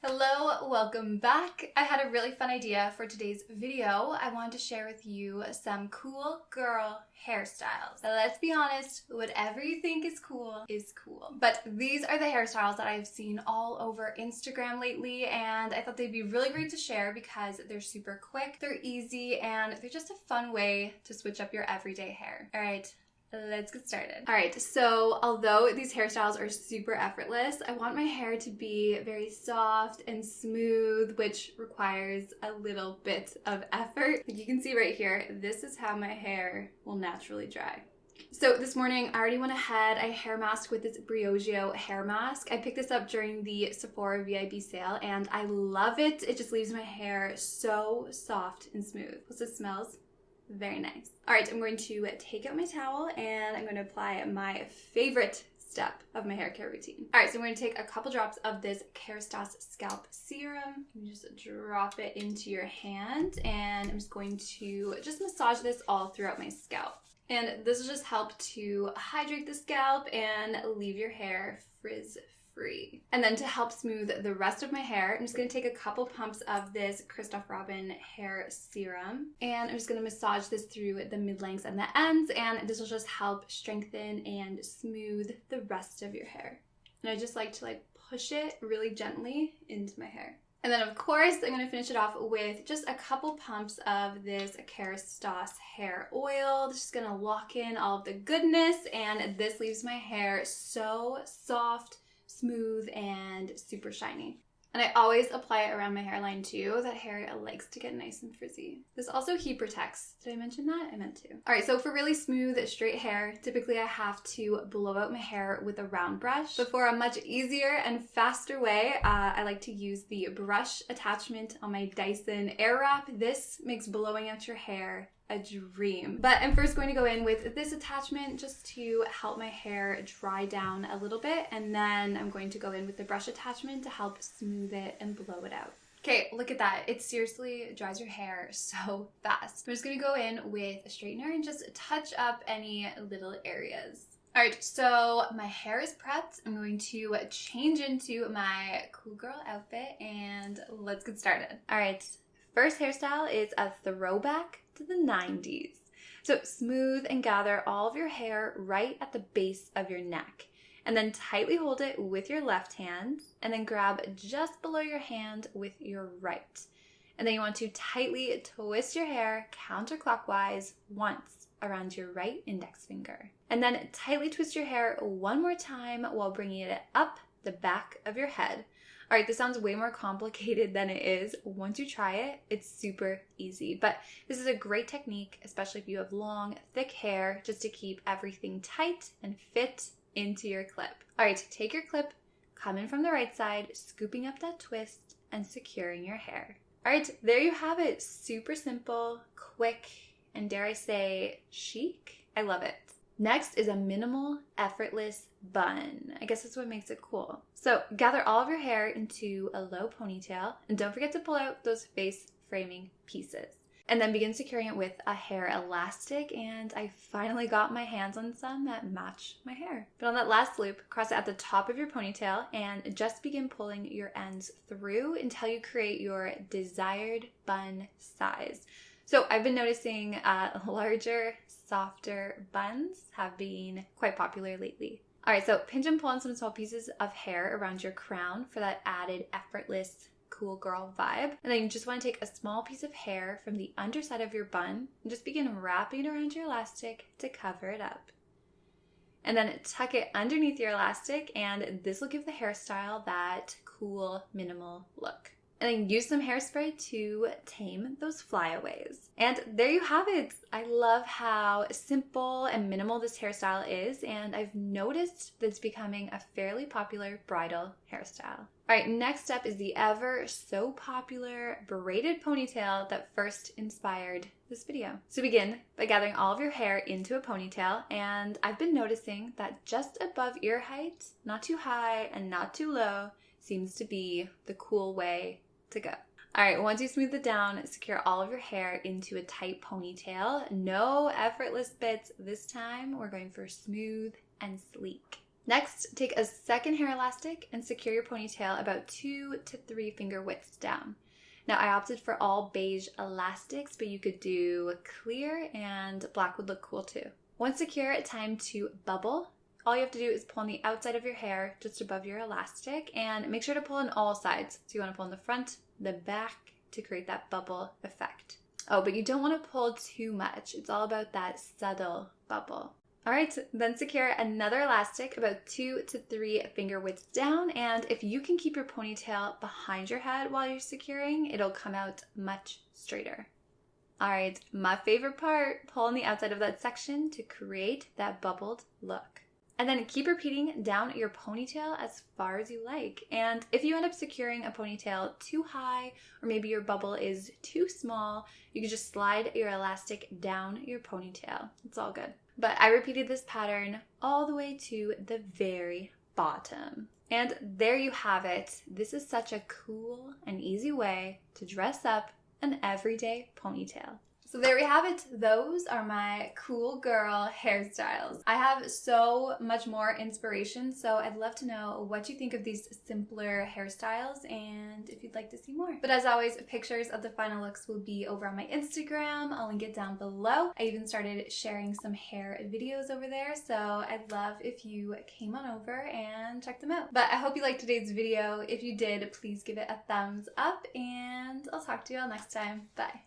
Hello, welcome back. I had a really fun idea for today's video. I wanted to share with you some cool girl hairstyles. Now, let's be honest, whatever you think is cool is cool. But these are the hairstyles that I've seen all over Instagram lately, and I thought they'd be really great to share because they're super quick, they're easy, and they're just a fun way to switch up your everyday hair. All right. Let's get started. All right, so although these hairstyles are super effortless, I want my hair to be very soft and smooth, which requires a little bit of effort. Like you can see right here, this is how my hair will naturally dry. So this morning, I already went ahead, I hair masked with this Briogeo hair mask. I picked this up during the Sephora VIB sale, and I love it. It just leaves my hair so soft and smooth. Plus it smells very nice. All right, I'm going to take out my towel and I'm going to apply my favorite step of my hair care routine. All right, so I'm going to take a couple drops of this Hairstyles scalp serum. You just drop it into your hand and I'm just going to just massage this all throughout my scalp. And this will just help to hydrate the scalp and leave your hair frizz-free. And then to help smooth the rest of my hair, I'm just going to take a couple pumps of this Christoph Robin hair serum. And I'm just going to massage this through the mid-lengths and the ends. And this will just help strengthen and smooth the rest of your hair. And I just like to push it really gently into my hair. And then of course, I'm going to finish it off with just a couple pumps of this Hairstyles hair oil. This is going to lock in all of the goodness, and this leaves my hair so soft, smooth, and super shiny. And I always apply it around my hairline too. That hair likes to get nice and frizzy. This also heat protects. Did I mention that? I meant to. All right, so for really smooth, straight hair, typically I have to blow out my hair with a round brush. But for a much easier and faster way, I like to use the brush attachment on my Dyson Airwrap. This makes blowing out your hair a dream. But I'm first going to go in with this attachment just to help my hair dry down a little bit, and then I'm going to go in with the brush attachment to help smooth it and blow it out. Okay, look at that. It seriously dries your hair so fast. I'm just gonna go in with a straightener and just touch up any little areas. All right, so my hair is prepped. I'm going to change into my cool girl outfit and let's get started. All right, first hairstyle is a throwback to the 90s. So smooth and gather all of your hair right at the base of your neck. And then tightly hold it with your left hand. And then grab just below your hand with your right. And then you want to tightly twist your hair counterclockwise once around your right index finger. And then tightly twist your hair one more time while bringing it up the back of your head. All right, this sounds way more complicated than it is. Once you try it, it's super easy. But this is a great technique, especially if you have long, thick hair, just to keep everything tight and fit into your clip. All right, take your clip, come in from the right side, scooping up that twist and securing your hair. All right, there you have it. Super simple, quick, and dare I say, chic. I love it. Next is a minimal, effortless bun. I guess that's what makes it cool. So gather all of your hair into a low ponytail and don't forget to pull out those face framing pieces. And then begin securing it with a hair elastic, and I finally got my hands on some that match my hair. But on that last loop, cross it at the top of your ponytail and just begin pulling your ends through until you create your desired bun size. So I've been noticing larger, softer buns have been quite popular lately. All right, so pinch and pull on some small pieces of hair around your crown for that added effortless, cool girl vibe. And then you just want to take a small piece of hair from the underside of your bun and just begin wrapping it around your elastic to cover it up. And then tuck it underneath your elastic, and this will give the hairstyle that cool, minimal look. And then use some hairspray to tame those flyaways. And there you have it. I love how simple and minimal this hairstyle is, and I've noticed that it's becoming a fairly popular bridal hairstyle. All right, next up is the ever so popular braided ponytail that first inspired this video. So begin by gathering all of your hair into a ponytail, and I've been noticing that just above ear height, not too high and not too low, seems to be the cool way to go. All right, once you smooth it down, secure all of your hair into a tight ponytail. No effortless bits this time. We're going for smooth and sleek. Next, take a second hair elastic and secure your ponytail about 2 to 3 finger widths down. Now I opted for all beige elastics, but you could do clear and black would look cool too. Once secure, time to bubble. All you have to do is pull on the outside of your hair just above your elastic and make sure to pull on all sides. So you want to pull in the front, the back to create that bubble effect. Oh, but you don't want to pull too much. It's all about that subtle bubble. All right, then secure another elastic about 2 to 3 finger widths down, and if you can keep your ponytail behind your head while you're securing, it'll come out much straighter. All right, my favorite part, pull on the outside of that section to create that bubbled look. And then keep repeating down your ponytail as far as you like. And if you end up securing a ponytail too high, or maybe your bubble is too small, you can just slide your elastic down your ponytail. It's all good. But I repeated this pattern all the way to the very bottom. And there you have it. This is such a cool and easy way to dress up an everyday ponytail. So there we have it. Those are my cool girl hairstyles. I have so much more inspiration, so I'd love to know what you think of these simpler hairstyles and if you'd like to see more. But as always, pictures of the final looks will be over on my Instagram. I'll link it down below. I even started sharing some hair videos over there, so I'd love if you came on over and checked them out. But I hope you liked today's video. If you did, please give it a thumbs up, and I'll talk to you all next time. Bye.